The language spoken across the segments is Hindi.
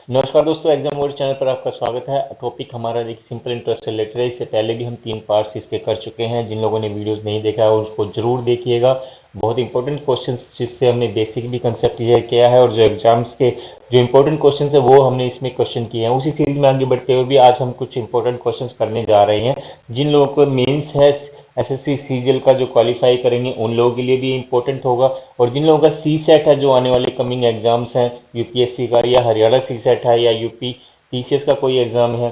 नमस्कार दोस्तों, एग्जाम मोड चैनल पर आपका स्वागत है। टॉपिक हमारा देखिए सिंपल इंटरेस्ट से रिलेटेड है। इससे पहले भी हम 3 पार्ट्स इसके कर चुके हैं। जिन लोगों ने वीडियोस नहीं देखा है उसको जरूर देखिएगा। बहुत इंपॉर्टेंट क्वेश्चंस जिससे हमने बेसिक भी कंसेप्ट क्लियर किया है, और जो एग्जाम्स के जो इंपॉर्टेंट क्वेश्चंस है वो हमने इसमें क्वेश्चन किए हैं। उसी सीरीज में आगे बढ़ते हुए भी आज हम कुछ इंपॉर्टेंट क्वेश्चंस करने जा रहे हैं। जिन लोगों को मेंस है, एसएससी सीजीएल का जो क्वालिफाई करेंगे उन लोगों के लिए भी इंपॉर्टेंट होगा। और जिन लोगों का सी सेट है, जो आने वाले कमिंग एग्जाम्स हैं, यूपीएससी का या हरियाणा सी सेट है या यूपी पीसीएस का कोई एग्जाम है,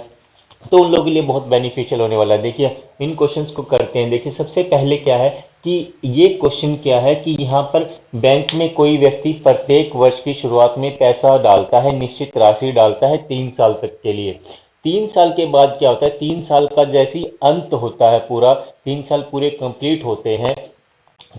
तो उन लोगों के लिए बहुत बेनिफिशियल होने वाला है। देखिए इन क्वेश्चंस को करते हैं। देखिए सबसे पहले क्या है कि ये क्वेश्चन क्या है कि यहाँ पर बैंक में कोई व्यक्ति प्रत्येक वर्ष की शुरुआत में पैसा डालता है, निश्चित राशि डालता है 3 साल तक के लिए। 3 साल के बाद क्या होता है, 3 साल का जैसी अंत होता है, पूरा 3 साल पूरे कंप्लीट होते हैं,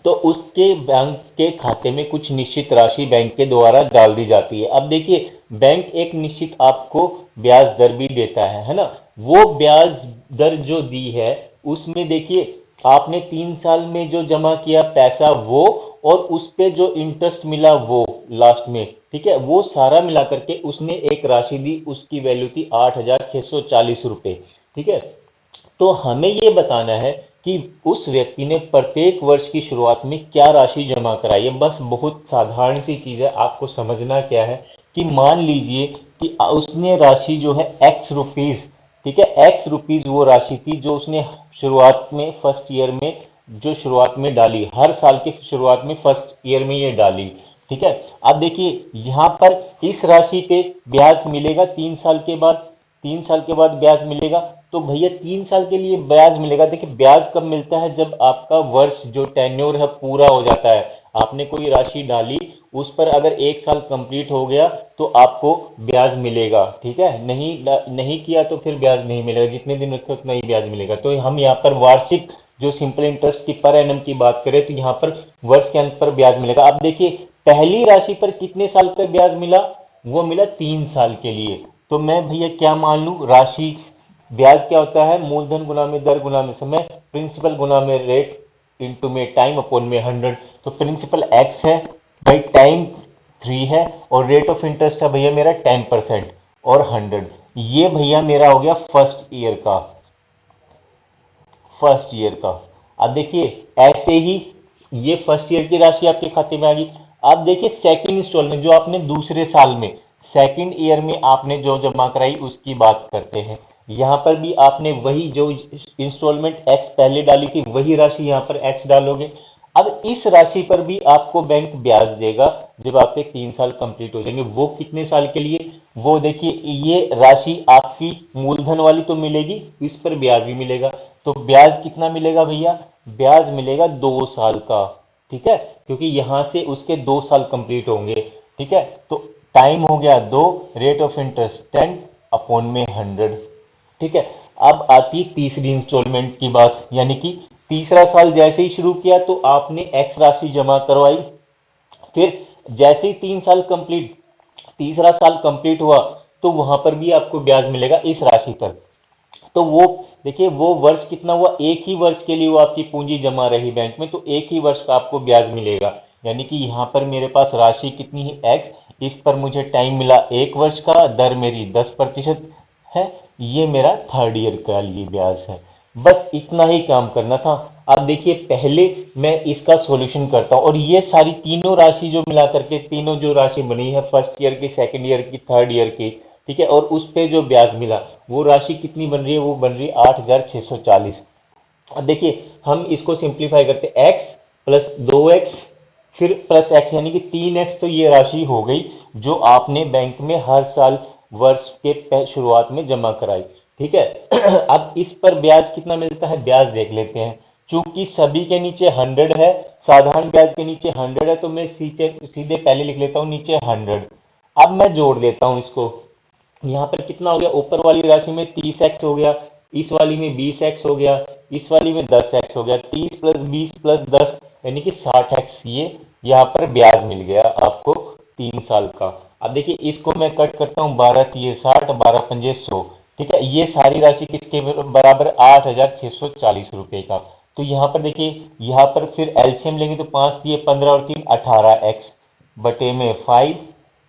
तो उसके बैंक के खाते में कुछ निश्चित राशि बैंक के द्वारा डाल दी जाती है। अब देखिए बैंक एक निश्चित आपको ब्याज दर भी देता है ना। वो ब्याज दर जो दी है उसमें देखिए आपने 3 साल में जो जमा किया पैसा वो, और उस पे जो इंटरेस्ट मिला वो लास्ट में, ठीक है, वो सारा मिला करके उसने एक राशि दी। उसकी वैल्यू थी 8,640 रुपये। ठीक है, तो हमें ये बताना है कि उस व्यक्ति ने प्रत्येक वर्ष की शुरुआत में क्या राशि जमा कराई है। बस बहुत साधारण सी चीज है, आपको समझना क्या है कि मान लीजिए कि उसने राशि जो है एक्स रुपीज, ठीक है, एक्स रुपीज वो राशि थी जो उसने शुरुआत में फर्स्ट ईयर में, जो शुरुआत में डाली, हर साल की शुरुआत में फर्स्ट ईयर में ये डाली। ठीक है, अब देखिए यहां पर इस राशि पे ब्याज मिलेगा 3 साल के बाद। 3 साल के बाद ब्याज मिलेगा, तो भैया 3 साल के लिए ब्याज मिलेगा। देखिए ब्याज कब मिलता है, जब आपका वर्ष जो टेन्योर है पूरा हो जाता है। आपने कोई राशि डाली, उस पर अगर 1 साल कंप्लीट हो गया तो आपको ब्याज मिलेगा। ठीक है, नहीं नहीं किया तो फिर ब्याज नहीं मिलेगा। जितने दिन रखे उतना ही ब्याज मिलेगा। तो हम यहाँ पर वार्षिक जो सिंपल इंटरेस्ट की पर एनम की बात करें तो यहाँ पर वर्ष के अंत पर ब्याज मिलेगा। अब देखिए पहली राशि पर कितने साल का ब्याज मिला, वो मिला 3 साल के लिए। तो मैं भैया क्या मान लूं, राशि ब्याज क्या होता है, मूलधन गुना में दर गुना में समय, प्रिंसिपल गुना में रेट इंटू में टाइम अपॉन में 100। तो प्रिंसिपल एक्स है भाई, टाइम 3 है, और रेट ऑफ इंटरेस्ट है भैया मेरा 10% और 100। ये भैया मेरा हो गया फर्स्ट ईयर का। अब देखिए ऐसे ही ये फर्स्ट ईयर की राशि आपके खाते में आ गई। अब देखिए सेकंड इंस्टॉलमेंट जो आपने दूसरे साल में, सेकंड ईयर में आपने जो जमा कराई उसकी बात करते हैं। यहां पर भी आपने वही जो इंस्टॉलमेंट एक्स पहले डाली थी वही राशि यहां पर एक्स डालोगे। अब इस राशि पर भी आपको बैंक ब्याज देगा जब आपके 3 साल कंप्लीट हो जाएंगे। वो कितने साल के लिए, वो देखिए ये राशि आपकी मूलधन वाली तो मिलेगी, इस पर ब्याज भी मिलेगा। तो ब्याज कितना मिलेगा भैया, ब्याज मिलेगा 2 साल का। ठीक है, क्योंकि यहां से उसके 2 साल कंप्लीट होंगे। ठीक है, तो टाइम हो गया 2, रेट ऑफ इंटरेस्ट 10 अपॉन में 100। ठीक है, अब आती है तीसरी इंस्टॉलमेंट की बात, यानी कि तीसरा साल जैसे ही शुरू किया तो आपने एक्स राशि जमा करवाई। फिर जैसे ही 3 साल कंप्लीट, तीसरा साल कंप्लीट हुआ, तो वहां पर भी आपको ब्याज मिलेगा इस राशि पर। तो वो देखिए वो वर्ष कितना हुआ, एक ही वर्ष के लिए वो आपकी पूंजी जमा रही बैंक में, तो एक ही वर्ष का आपको ब्याज मिलेगा। यानी कि यहां पर मेरे पास राशि कितनी है एक्स, इस पर मुझे टाइम मिला 1 वर्ष का, दर मेरी 10% है। ये मेरा थर्ड ईयर का लिए ब्याज है। बस इतना ही काम करना था। अब देखिए पहले मैं इसका सॉल्यूशन करता हूं, और ये सारी तीनों राशि जो मिला करके, तीनों जो राशि बनी है फर्स्ट ईयर की, सेकंड ईयर की, थर्ड ईयर की, ठीक है, और उस पे जो ब्याज मिला वो राशि कितनी बन रही है, वो बन रही है 8,640। अब देखिए हम इसको सिंप्लीफाई करते हैं, एक्स प्लस 2x फिर प्लस एक्स, यानी कि 3x। तो ये राशि हो गई जो आपने बैंक में हर साल वर्ष के शुरुआत में जमा कराई। ठीक है, अब इस पर ब्याज कितना मिलता है, ब्याज देख लेते हैं। चूंकि सभी के नीचे 100 है, साधारण ब्याज के नीचे 100 है, तो मैं सीधे सीधे पहले लिख लेता हूं नीचे 100। अब मैं जोड़ देता हूं इसको। यहाँ पर कितना हो गया, ऊपर वाली राशि में 30x हो गया, इस वाली में 20x हो गया, इस वाली में 10x हो गया। 30 प्लस 20 प्लस 10 यानी कि 60x, ये यहाँ पर ब्याज मिल गया आपको 3 साल का। अब देखिए इसको मैं कट करता हूँ, 12 तिये 60, 12 पंजे 100। ठीक है, ये सारी राशि किसके बराबर, 8,640 रुपये का। तो यहाँ पर देखिए, यहाँ पर फिर एलसीएम लेंगे तो 5 तिये 15 और 3 18x बटे में 5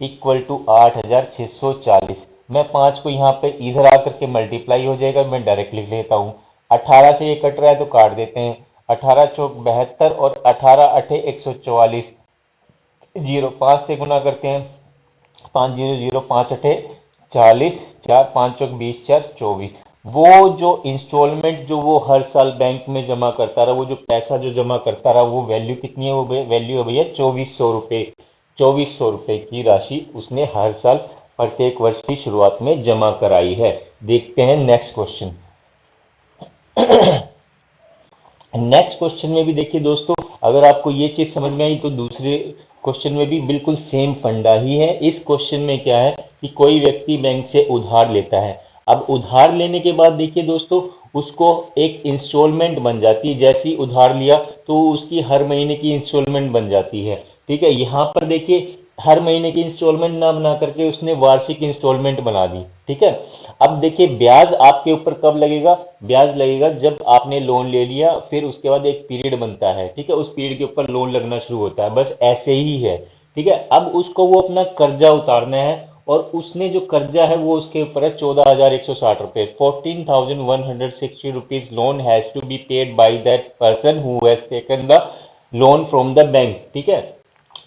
इक्वल टू 8,640। मैं 5 को यहाँ पे इधर आकर के मल्टीप्लाई हो जाएगा, मैं डायरेक्ट लिख लेता हूँ। 18 से ये कट रहा है तो काट देते हैं। 18 चौक 72 और 18 अठे 144। 05 से गुना करते हैं। 500, 5 अठे 40, 4 5 चौक 20, 4 24। वो जो इंस्टॉलमेंट जो वो हर साल बैंक में जमा करता रहा, वो जो पैसा जो जमा करता रहा, वो वैल्यू कितनी है? वो वैल्यू है भैया 2400 रुपये। 2400 रुपये की राशि उसने हर साल प्रत्येक वर्ष की शुरुआत में जमा कराई है। देखते हैं नेक्स्ट क्वेश्चन। नेक्स्ट क्वेश्चन में भी देखिए दोस्तों, अगर आपको ये चीज समझ में आई तो दूसरे क्वेश्चन में भी बिल्कुल सेम फंडा ही है। इस क्वेश्चन में क्या है कि कोई व्यक्ति बैंक से उधार लेता है। अब उधार लेने के बाद देखिए दोस्तों, उसको एक इंस्टॉलमेंट बन जाती है। जैसे ही उधार लिया तो उसकी हर महीने की इंस्टॉलमेंट बन जाती है। ठीक है, यहाँ पर देखिए हर महीने की इंस्टॉलमेंट ना बना करके उसने वार्षिक इंस्टॉलमेंट बना दी। ठीक है, अब देखिए ब्याज आपके ऊपर कब लगेगा? ब्याज लगेगा जब आपने लोन ले लिया, फिर उसके बाद एक पीरियड बनता है। ठीक है, उस पीरियड के ऊपर लोन लगना शुरू होता है। बस ऐसे ही है। ठीक है, अब उसको वो अपना कर्जा उतारना है, और उसने जो कर्जा है वो उसके ऊपर है 14,160 रुपये। 14,160 rupees loan has to be paid by that person who has taken the loan from the bank. ठीक है,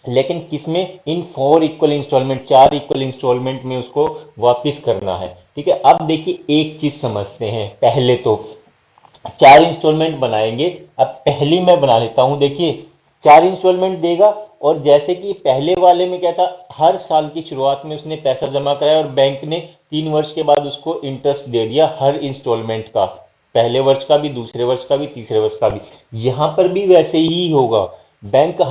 लेकिन किसमें? In 4 equal installment, 4 equal installment में उसको वापस करना है। ठीक है, अब देखिए एक चीज समझते हैं। पहले तो 4 इंस्टॉलमेंट बनाएंगे। अब पहली मैं बना लेता हूं। देखिए 4 इंस्टॉलमेंट देगा, और जैसे कि पहले वाले में क्या था, हर साल की शुरुआत में उसने पैसा जमा कराया और बैंक ने 3 वर्ष के बाद उसको इंटरेस्ट दे दिया हर इंस्टॉलमेंट का। पहले वर्ष का भी, दूसरे वर्ष का भी, तीसरे वर्ष का भी। यहां पर भी वैसे ही होगा। बैंक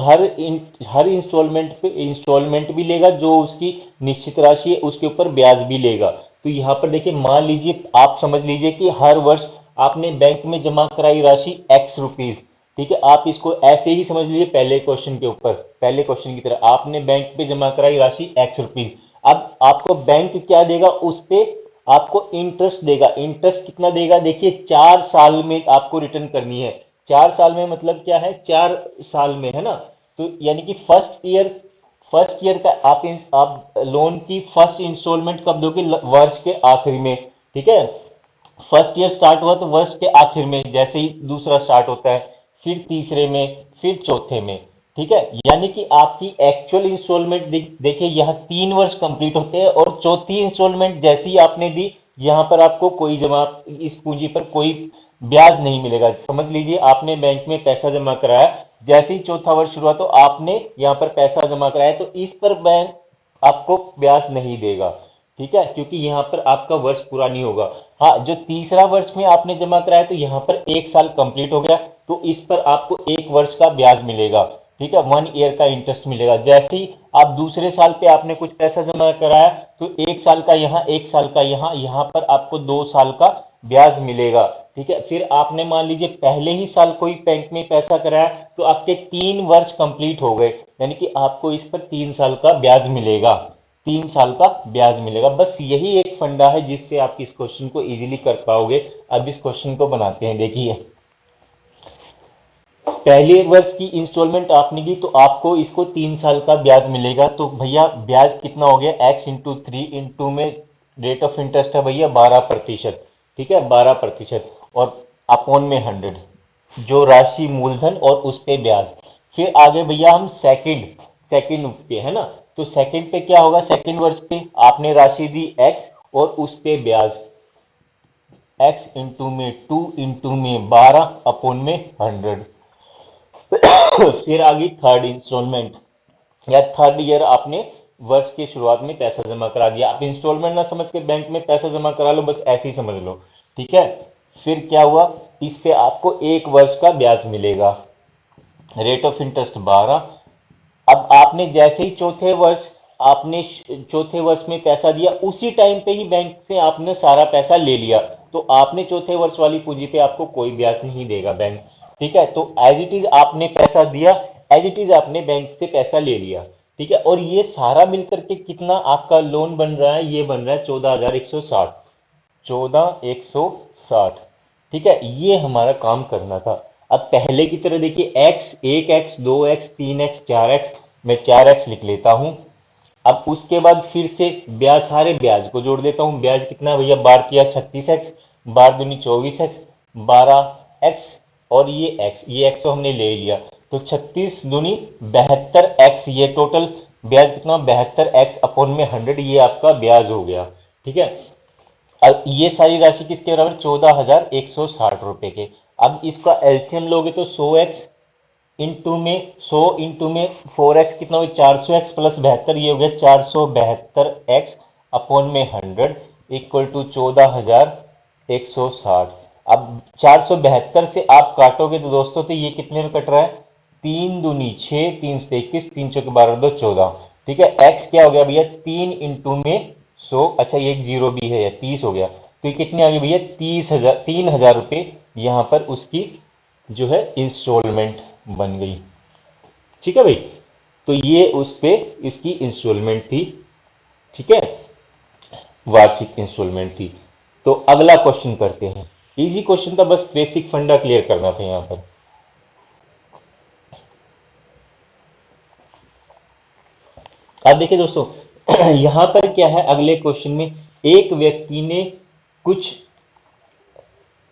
हर इंस्टॉलमेंट भी लेगा, जो उसकी निश्चित राशि है उसके ऊपर ब्याज भी लेगा। तो यहाँ पर देखिए, मान लीजिए, आप समझ लीजिए कि हर वर्ष आपने बैंक में जमा कराई राशि एक्स रुपीज। ठीक है, आप इसको ऐसे ही समझ लीजिए, पहले क्वेश्चन के ऊपर, पहले क्वेश्चन की तरह आपने बैंक पे जमा कराई राशि एक्स रुपीज। अब आपको बैंक क्या देगा? उस पे आपको इंटरेस्ट देगा। इंटरेस्ट कितना देगा? देखिए 4 साल में आपको रिटर्न करनी है। 4 साल में मतलब क्या है? 4 साल में, है ना? तो यानी कि फर्स्ट ईयर का आप लोन की फर्स्ट इंस्टॉलमेंट कब दोगे? वर्ष के आखिरी में। ठीक है, फर्स्ट ईयर स्टार्ट हुआ तो वर्ष के आखिर में, जैसे ही दूसरा स्टार्ट होता है, फिर तीसरे में, फिर चौथे में। ठीक है, यानी कि आपकी एक्चुअल इंस्टॉलमेंट देखिए यहाँ 3 वर्ष कंप्लीट होते हैं, और चौथी इंस्टॉलमेंट जैसी ही आपने दी, यहाँ पर आपको कोई जमा, इस पूंजी पर कोई ब्याज नहीं मिलेगा। समझ लीजिए आपने बैंक में पैसा जमा कराया, जैसे ही चौथा वर्ष शुरू हुआ तो आपने यहाँ पर पैसा जमा कराया, तो इस पर बैंक आपको ब्याज नहीं देगा। ठीक है, क्योंकि यहाँ पर आपका वर्ष पूरा नहीं होगा। हाँ, जो तीसरा वर्ष में आपने जमा कराया तो यहाँ पर 1 साल कंप्लीट हो गया, तो इस पर आपको 1 वर्ष का ब्याज मिलेगा। ठीक है, 1 ईयर का इंटरेस्ट मिलेगा। जैसे ही आप दूसरे साल पे आपने कुछ पैसा जमा कराया, तो 1 साल का यहाँ, 1 साल का यहाँ, यहाँ पर आपको 2 साल का ब्याज मिलेगा। ठीक है, फिर आपने मान लीजिए पहले ही साल कोई बैंक में पैसा कराया, तो आपके 3 वर्ष कंप्लीट हो गए, यानी कि आपको इस पर 3 साल का ब्याज मिलेगा। 3 साल का ब्याज मिलेगा। बस यही एक फंडा है जिससे आप इस क्वेश्चन को इजीली कर पाओगे। अब इस क्वेश्चन को बनाते हैं। देखिए पहले वर्ष की इंस्टॉलमेंट आपने की, तो आपको इसको 3 साल का ब्याज मिलेगा। तो भैया ब्याज कितना हो गया? एक्स इंटू 3 इंटू में रेट ऑफ इंटरेस्ट है भैया 12%। ठीक है, 12%, और अपॉन में 100, जो राशि मूलधन और उस पे ब्याज। फिर आगे भैया हम सेकंड पे, है ना? तो सेकंड पे क्या होगा? सेकंड वर्ष पे आपने राशि दी एक्स, और उस पे ब्याज एक्स इंटू में 2 इंटू में 12 अपॉन में 100। फिर आ गई थर्ड इंस्टॉलमेंट, या थर्ड ईयर आपने वर्ष की शुरुआत में पैसा जमा करा दिया। आप इंस्टॉलमेंट ना समझ के बैंक में पैसा जमा करा लो, बस ऐसे ही समझ लो। ठीक है, फिर क्या हुआ? इस पे आपको 1 वर्ष का ब्याज मिलेगा, रेट ऑफ इंटरेस्ट 12। अब आपने जैसे ही चौथे वर्ष में पैसा दिया, उसी टाइम पे ही बैंक से आपने सारा पैसा ले लिया, तो आपने चौथे वर्ष वाली पूंजी पे आपको कोई ब्याज नहीं देगा बैंक। ठीक है, तो एज इट इज आपने पैसा दिया, एज इट इज आपने बैंक से पैसा ले लिया। ठीक है, और ये सारा मिलकर के कितना आपका लोन बन रहा है? ये बन रहा है 14,160। 14,160। ठीक है, ये हमारा काम करना था। अब पहले की तरह देखिए, x, 1x, 2x, 3x, 4x, मैं 4x लिख लेता हूं। अब उसके बाद फिर से ब्याज, सारे ब्याज को जोड़ देता हूं। ब्याज कितना भैया, बार किया 36x, बार दूनी 24x, 12x, और ये x तो हमने ले लिया, तो 36 दूनी 72x, ये टोटल ब्याज कितना 72x अपॉन में 100, ये आपका ब्याज हो गया। ठीक है, अब ये सारी राशि किसके बराबर, 14,160 रुपए के। अब इसका एलसीएम लोगे तो 100x इंटू में 100 इंटू में 4x कितना हो, 400x प्लस 72, ये हो गया 472x अपॉन में 100 इक्वल टू 14,160। अब 472 से आप काटोगे तो दोस्तों, तो ये कितने में कट रहा है, 3 दूनी 6, 3 से 21, 3 चौके 12, 2 14। ठीक है, x क्या हो गया भैया, 3 इंटू में 100, अच्छा ये एक जीरो भी है, या 30 हो गया, तो ये कितने आ गए भैया, 3,000 रुपये यहाँ पर उसकी जो है इंस्टॉलमेंट बन गई। ठीक है भाई, तो ये उस पे इसकी इंस्टॉलमेंट थी। ठीक है, वार्षिक इंस्टॉलमेंट थी। तो अगला क्वेश्चन करते हैं, इजी क्वेश्चन था, बस बेसिक फंडा क्लियर करना था यहां पर। अब देखिए दोस्तों, यहां पर क्या है, अगले क्वेश्चन में एक व्यक्ति ने कुछ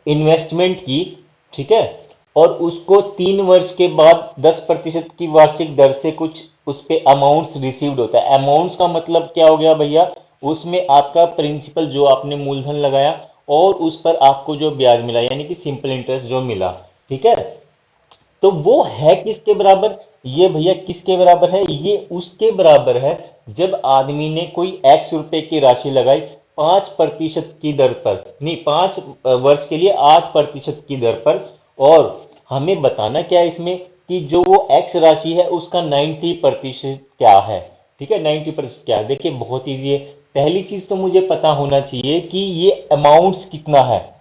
इन्वेस्टमेंट की, ठीक है, और उसको 3 वर्ष के बाद 10% की वार्षिक दर से कुछ उस पे अमाउंट्स रिसीव्ड होता है। अमाउंट्स का मतलब क्या हो गया भैया, उसमें आपका प्रिंसिपल जो आपने मूलधन लगाया और उस पर आपको जो ब्याज मिला, यानी कि सिंपल इंटरेस्ट जो मिला। ठीक है, तो वो है किसके बराबर, ये भैया किसके बराबर है, ये उसके बराबर है जब आदमी ने कोई x रुपए की राशि लगाई 5% की दर पर, नहीं 5 वर्ष के लिए 8% की दर पर, और हमें बताना क्या है इसमें कि जो वो x राशि है उसका 90% क्या है। ठीक है, 90% क्या है, देखिए बहुत ईजी है। पहली चीज तो मुझे पता होना चाहिए कि ये अमाउंट्स कितना है,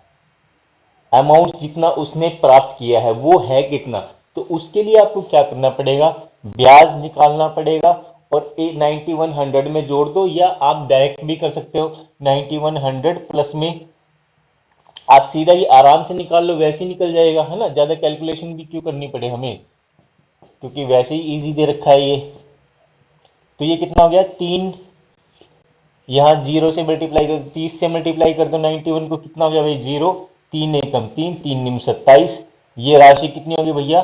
अमाउंट जितना उसने प्राप्त किया है वो है कितना। तो उसके लिए आपको क्या करना पड़ेगा, ब्याज निकालना पड़ेगा, और 9100 में जोड़ दो, या आप डायरेक्ट भी कर सकते हो, 9100 प्लस में आप सीधा ही आराम से निकाल लो, वैसे ही निकल जाएगा, है ना, ज्यादा कैलकुलेशन भी क्यों करनी पड़े हमें, क्योंकि वैसे ही इजी दे रखा है ये। तो ये कितना हो गया, 3, यहाँ 0 से मल्टीप्लाई कर, 30 से मल्टीप्लाई कर दो 91 को, कितना हो गया भाई, 0, 3 एकम 3, 3 निम 27, ये राशि कितनी होगी भैया,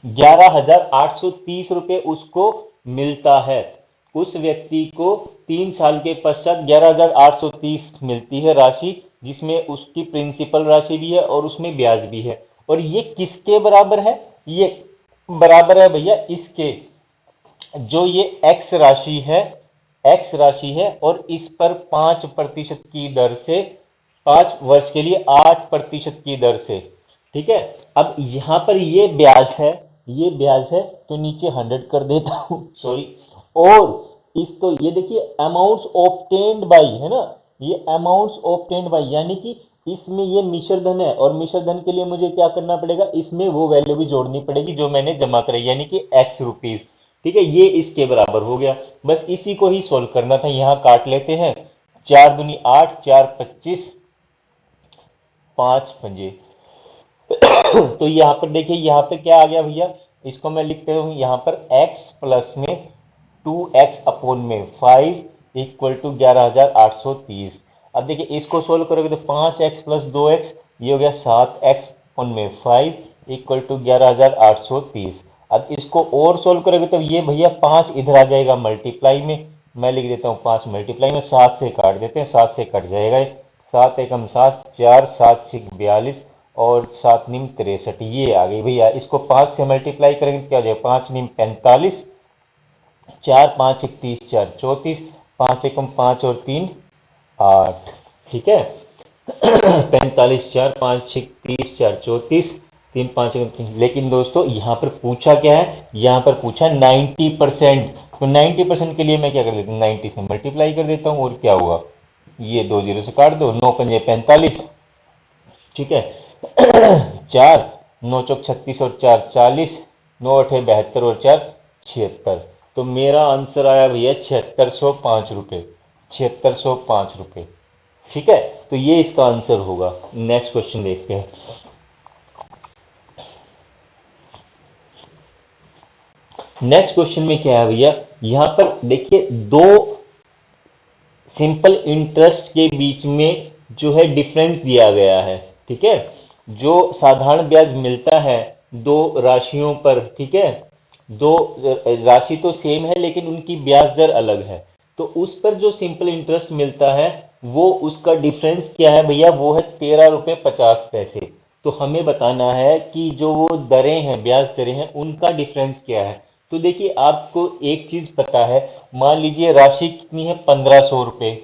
11,830 रुपए उसको मिलता है। उस व्यक्ति को 3 साल के पश्चात 11,830 मिलती है राशि, जिसमें उसकी प्रिंसिपल राशि भी है और उसमें ब्याज भी है। और ये किसके बराबर है, ये बराबर है भैया इसके, जो ये एक्स राशि है और इस पर 5% की दर से 5 वर्ष के लिए 8% की दर से। ठीक है, अब यहां पर ये ब्याज है, ये ब्याज है, तो नीचे 100 कर देता हूं, सॉरी, और इसको ये देखिए अमाउंट्स ऑब्टेन्ड बाई, है ना, ये अमाउंट्स ऑब्टेन्ड बाई, यानी कि इसमें ये मिश्र धन है, और मिश्र धन के लिए मुझे क्या करना पड़ेगा, इसमें वो वैल्यू भी जोड़नी पड़ेगी जो मैंने जमा कराई, यानी कि एक्स रुपीज। ठीक है, ये इसके बराबर हो गया, बस इसी को ही सोल्व करना था। यहां काट लेते हैं, 4 दूनी 8, 4 25, 5 पंजे, तो यहां पर देखिए, यहां पे क्या आ गया भैया, इसको मैं लिखते हूं यहां पर x प्लस में 2x अपॉन में 5 इक्वल टू 11,830। अब देखिए इसको सोल्व करोगे तो 5x प्लस 2x, ये हो गया 7x अपॉन में 5 इक्वल टू 11,830। अब इसको और सोल्व करोगे तो ये भैया 5 इधर आ जाएगा मल्टीप्लाई में, मैं लिख देता हूँ 5 मल्टीप्लाई में, 7 से काट देते हैं, 7 से कट जाएगा, 7 एकम 7, 4 7 6 42, और 7 निम 63, ये आ गई भैया। इसको 5 से मल्टीप्लाई करेंगे तो क्या हो जाएगा, 5 निम 45, 4 5 31, 4 34, 5 एकम 5 और 3 8। ठीक है, 45 4 5 6 30, 4 34, 3 5 एकम 3। लेकिन दोस्तों यहाँ पर पूछा क्या है, यहाँ पर पूछा 90%, तो 90% के लिए मैं क्या कर देता हूँ, 90 से मल्टीप्लाई कर देता हूँ, और क्या हुआ, ये 2 जीरो से काट दो, 9 पंजे 45। ठीक है, 4 9 चौक 36 और 4 40, 9 अठे 72 और 4 76। तो मेरा आंसर आया भैया 7605 रुपये, 7605 रुपये। ठीक है, तो ये इसका आंसर होगा। नेक्स्ट क्वेश्चन देखते हैं। नेक्स्ट क्वेश्चन में क्या है भैया, यहां पर देखिए दो सिंपल इंटरेस्ट के बीच में जो है डिफरेंस दिया गया है। ठीक है, जो साधारण ब्याज मिलता है दो राशियों पर, ठीक है, दो राशि तो सेम है लेकिन उनकी ब्याज दर अलग है, तो उस पर जो सिंपल इंटरेस्ट मिलता है वो उसका डिफरेंस क्या है भैया, वो है 13 रुपये 50 पैसे। तो हमें बताना है कि जो वो दरें हैं, ब्याज दरें हैं, उनका डिफरेंस क्या है। तो देखिए आपको एक चीज पता है, मान लीजिए राशि कितनी है, 1500 रुपये।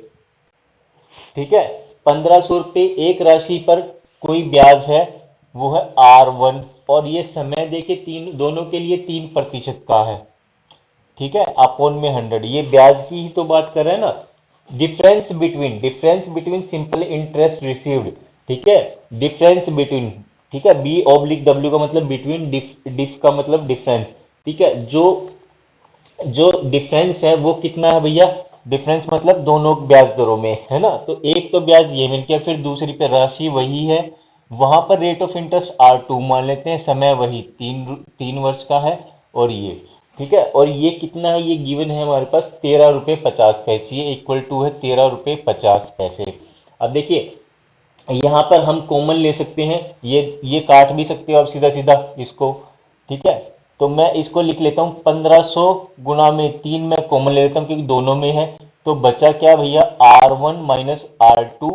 ठीक है, 1500 रुपये एक राशि पर कोई ब्याज है, वो है R1, और ये समय देखिए तीन दोनों के लिए 3% का है। ठीक है, अपॉन में 100, ये ब्याज की ही तो बात कर रहे हैं ना। Difference between simple interest received, ठीक है, डिफरेंस बिटवीन, ठीक है, B/W का मतलब बिटवीन, डिफ का मतलब डिफरेंस। ठीक है, जो जो डिफरेंस है वो कितना है भैया, डिफरेंस मतलब दोनों ब्याज दरों में, है ना। तो एक तो ब्याज ये मिल गया, फिर दूसरी पे राशि वही है, वहां पर रेट ऑफ इंटरेस्ट R2 मान लेते हैं, समय वही 3 वर्ष का है, और ये ठीक है, और ये कितना है, ये गिवन है हमारे पास 13 रुपये 50 पैसे, ये इक्वल टू है 13 रुपये 50 पैसे। अब देखिए यहां पर हम कॉमन ले सकते हैं, ये काट भी सकते हो आप सीधा सीधा इसको। ठीक है, तो मैं इसको लिख लेता हूं 1500 गुणा में 3, मैं कॉमन ले लेता हूं क्योंकि दोनों में है। तो बचा क्या भैया, R1 - R2।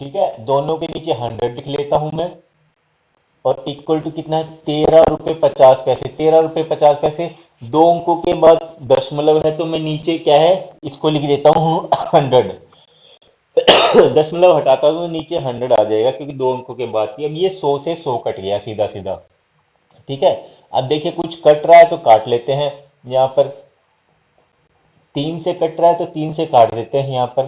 ठीक है, दोनों के नीचे 100 लिख लेता हूं मैं, और इक्वल टू कितना है, 13 रुपये 50 पैसे। 13 रुपये 50 पैसे, दो अंकों के बाद दशमलव है तो मैं नीचे क्या है, इसको लिख देता हूं 100। दशमलव हटाता हूं तो नीचे 100 आ जाएगा क्योंकि दो अंकों के बाद थी। अब ये 100 से 100 कट गया सीधा सीधा। ठीक है, अब देखिए कुछ कट रहा है तो काट लेते हैं, यहां पर 3 से कट रहा है तो 3 से काट देते हैं यहां पर।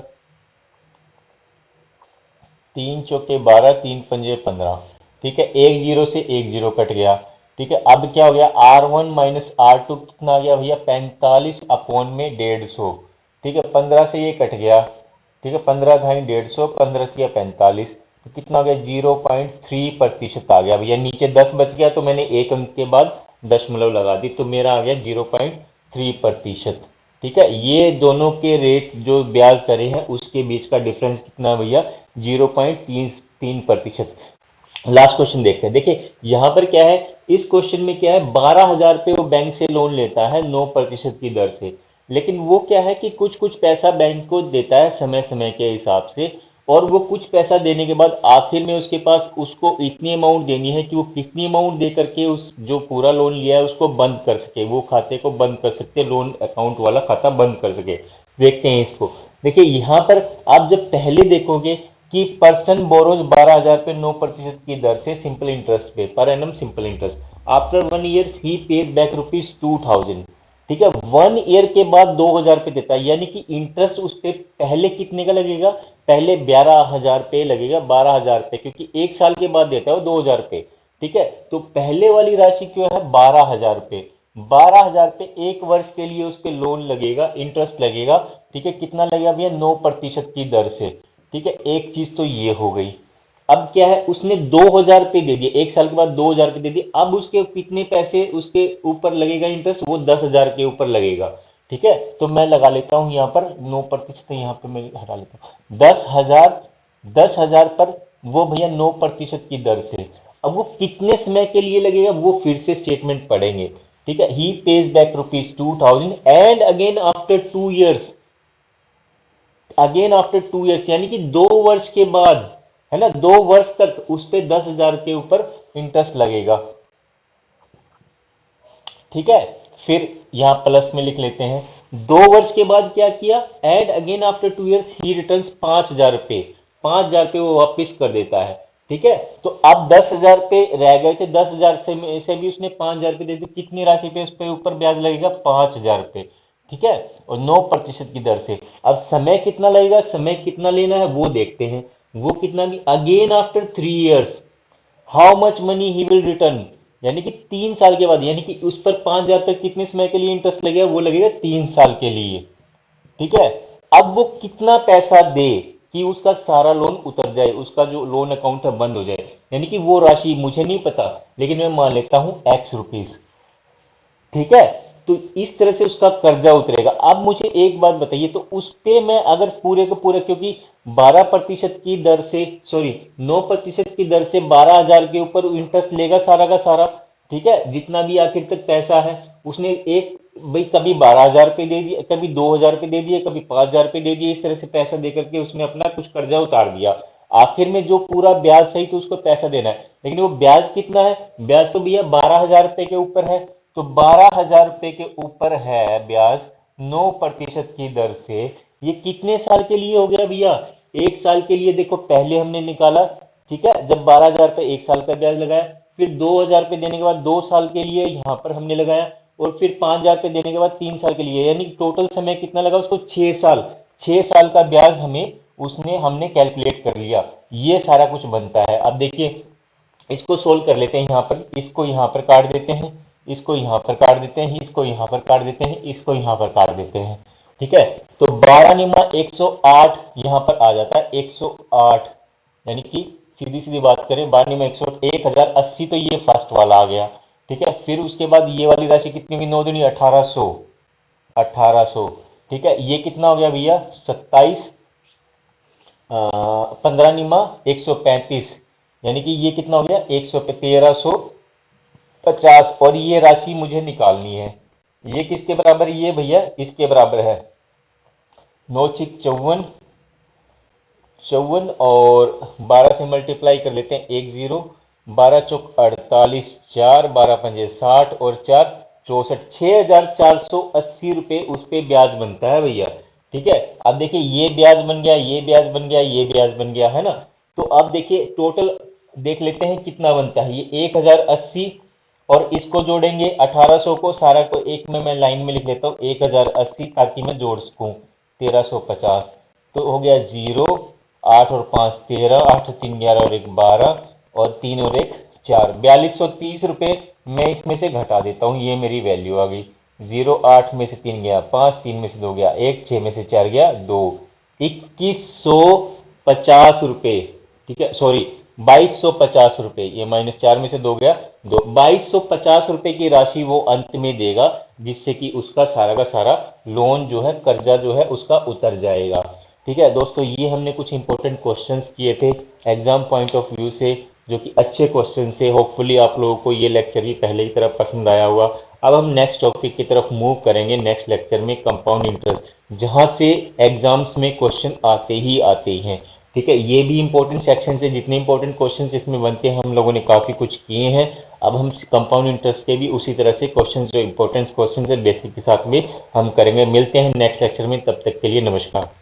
3 चौके 12, 3 पंजे 15। ठीक है, एक जीरो से एक जीरो कट गया। ठीक है, अब क्या हो गया, R1 - R2 कितना आ गया भैया, 45 अपॉन में 150। ठीक है, 15 से ये कट गया। ठीक है, 15 धाई 150, 15 किया 45, तो कितना आ गया, 0.3% आ गया भैया। नीचे 10 बच गया तो मैंने एक अंक के बाद दशमलव लगा दी, तो मेरा आ गया 0.3%। ठीक है, ये दोनों के रेट जो ब्याज दरें हैं उसके बीच का डिफरेंस कितना है भैया, 0.33%। लास्ट क्वेश्चन देखते हैं। देखिए यहां पर क्या है, इस क्वेश्चन में क्या है, 12,000 रुपये वो बैंक से लोन लेता है 9% की दर से, लेकिन वो क्या है कि कुछ कुछ पैसा बैंक को देता है समय समय के हिसाब से, और वो कुछ पैसा देने के बाद आखिर में उसके पास उसको इतनी अमाउंट देनी है कि वो कितनी अमाउंट दे करके उस जो पूरा लोन लिया है उसको बंद कर सके, वो खाते को बंद कर सकते, लोन अकाउंट वाला खाता बंद कर सके। देखते हैं इसको। देखिए यहां पर आप जब पहले देखोगे कि पर्सन बोरोज 12,000 पे 9% की दर से सिंपल इंटरेस्ट पे, per annum simple interest, after 1 year he pays back ₹2,000। ठीक है, 1 ईयर के बाद 2,000 रुपये देता है, यानी कि इंटरेस्ट उस पर पहले कितने का लगेगा, पहले 12,000 रुपये लगेगा, 12,000 रुपये, क्योंकि एक साल के बाद देता है वो 2,000 रुपये। ठीक है, तो पहले वाली राशि क्यों है 12,000 रुपये, 12,000 रुपये एक वर्ष के लिए उस पर लोन लगेगा, इंटरेस्ट लगेगा। ठीक है, कितना लगेगा भैया, 9% की दर से। ठीक है, एक चीज तो ये हो गई। अब क्या है, उसने 2,000 रुपये दे दिए, एक साल के बाद 2,000 रुपये दे दिए, अब उसके कितने पैसे उसके ऊपर लगेगा इंटरेस्ट, वो 10,000 के ऊपर लगेगा। ठीक है, तो मैं लगा लेता हूं यहां पर 9%, यहां पर मैं हटा लेता हूं 10,000। 10,000 पर वो भैया 9% की दर से। अब वो कितने समय के लिए लगेगा वो फिर से स्टेटमेंट पढ़ेंगे। ठीक है, he pays back ₹2,000 and again after 2 years, again after 2 years, यानी कि 2 वर्ष के बाद, है ना, 2 वर्ष तक उस पे 10,000 के ऊपर इंटरेस्ट लगेगा। ठीक है, फिर यहां प्लस में लिख लेते हैं, 2 वर्ष के बाद क्या किया, add again after 2 years he return 5,000 रुपये, 5,000 रुपये वो वापिस कर देता है। ठीक है, तो अब 10,000 रुपये रह गए थे, 10,000 से भी उसने 5,000 रुपये दे दी, कितनी राशि पे उस पे ऊपर ब्याज लगेगा, 5,000 रुपये। ठीक है, और 9% की दर से। अब समय कितना लगेगा, समय कितना लेना है वो देखते हैं, वो कितना भी, again after 3 years how much money he will return, यानी कि 3 साल के बाद, यानी कि उस पर 5,000 तक कितने समय के लिए इंटरेस्ट लगेगा, वो लगेगा 3 साल के लिए। ठीक है, अब वो कितना पैसा दे कि उसका सारा लोन उतर जाए, उसका जो लोन अकाउंट है बंद हो जाए, यानी कि वो राशि मुझे नहीं पता, लेकिन मैं मान लेता हूं X रुपीस। ठीक है। तो इस तरह से उसका कर्जा उतरेगा। अब मुझे एक बात बताइए, तो उस पे मैं अगर पूरे को पूरे, क्योंकि 12% की दर से, सॉरी 9% की दर से 12,000 के ऊपर इंटरेस्ट लेगा सारा का सारा, ठीक है, जितना भी आखिर तक पैसा है उसने एक, भाई कभी 12,000 रुपये दे दिए, कभी 2,000 रुपये दे दिए, कभी 5,000 रुपये दे दिए, इस तरह से पैसा देकर के उसने अपना कुछ कर्जा उतार दिया। आखिर में जो पूरा ब्याज सही तो उसको पैसा देना है, लेकिन वो ब्याज कितना है, ब्याज तो भैया 12,000 रुपये के ऊपर है। तो 12,000 रुपये के ऊपर है ब्याज 9% की दर से, ये कितने साल के लिए हो गया भैया, एक साल के लिए। देखो पहले हमने निकाला, ठीक है, जब 12,000 रुपये एक साल का ब्याज लगाया, फिर 2,000 रुपये देने के बाद 2 साल के लिए यहां पर हमने लगाया, और फिर 5,000 रुपये देने के बाद 3 साल के लिए, यानी टोटल समय कितना लगा उसको, 6 साल। 6 साल का ब्याज हमें उसने हमने कैलकुलेट कर लिया। ये सारा कुछ बनता है। अब देखिए इसको सोल्व कर लेते हैं, यहाँ पर इसको यहाँ पर काट देते हैं, इसको यहाँ पर काट देते हैं, इसको यहाँ पर काट देते हैं, इसको यहाँ पर काट देते हैं, ठीक है। तो 12 निमा 108 यहाँ पर आ जाता है, 108, यानी कि सीधी सीधी बात करें 12 निमा 1080, तो ये फर्स्ट वाला आ गया, ठीक है। फिर उसके बाद ये वाली राशि कितनी हुई, 9 दूनी 1800, 1800, ठीक है। ये कितना हो गया भैया, 27, 15 निमा 135, यानी कि ये कितना हो गया, 1350, और ये राशि मुझे निकालनी है। ये किसके बराबर है, ये भैया इसके बराबर है, 9 6 54, 54 और 12 से मल्टीप्लाई कर लेते हैं, 10, 12 चौक 48, 4 12 पंजे 60 और 4 64, 6,480 रुपये उस पे ब्याज बनता है भैया, ठीक है। अब देखिए ये ब्याज बन गया, ये ब्याज बन गया, ये ब्याज बन गया, है ना। तो अब देखिए टोटल देख लेते हैं कितना बनता है, ये 1,080, और इसको जोड़ेंगे 1800 को, सारा को एक में मैं लाइन में लिख लेता हूँ, 1,080, ताकि मैं जोड़ सकूं, 1350, तो हो गया 0, 8 और 5 13, 8 और 3 11 और 1 12, और 3 और 1 4, 4230 रुपये मैं इसमें से घटा देता हूँ, ये मेरी वैल्यू आ गई। 0, 8 में से 3 गया 5, 3 में से 2 गया 1, 6 में से 4 गया 2, 2150 रुपये, ठीक है, सॉरी 2250 रुपये, ये -4 में से 2 गया 2, 2250 रुपये की राशि वो अंत में देगा, जिससे कि उसका सारा का सारा लोन जो है, कर्जा जो है उसका उतर जाएगा, ठीक है। दोस्तों ये हमने कुछ इंपॉर्टेंट क्वेश्चंस किए थे एग्जाम पॉइंट ऑफ व्यू से, जो कि अच्छे क्वेश्चन थे। होपफुली आप लोगों को ये लेक्चर भी पहले की तरफ पसंद आया होगा। अब हम नेक्स्ट टॉपिक की तरफ मूव करेंगे नेक्स्ट लेक्चर में, कंपाउंड इंटरेस्ट, जहां से एग्जाम्स में क्वेश्चन आते ही आते हैं, ठीक है। ये भी इंपॉर्टेंट सेक्शन से, जितने इंपॉर्टेंट क्वेश्चन इसमें बनते हैं हम लोगों ने काफी कुछ किए हैं। अब हम कंपाउंड इंटरेस्ट के भी उसी तरह से क्वेश्चन, जो इंपॉर्टेंट क्वेश्चन है बेसिक के साथ में हम करेंगे। मिलते हैं नेक्स्ट लेक्चर में, तब तक के लिए नमस्कार।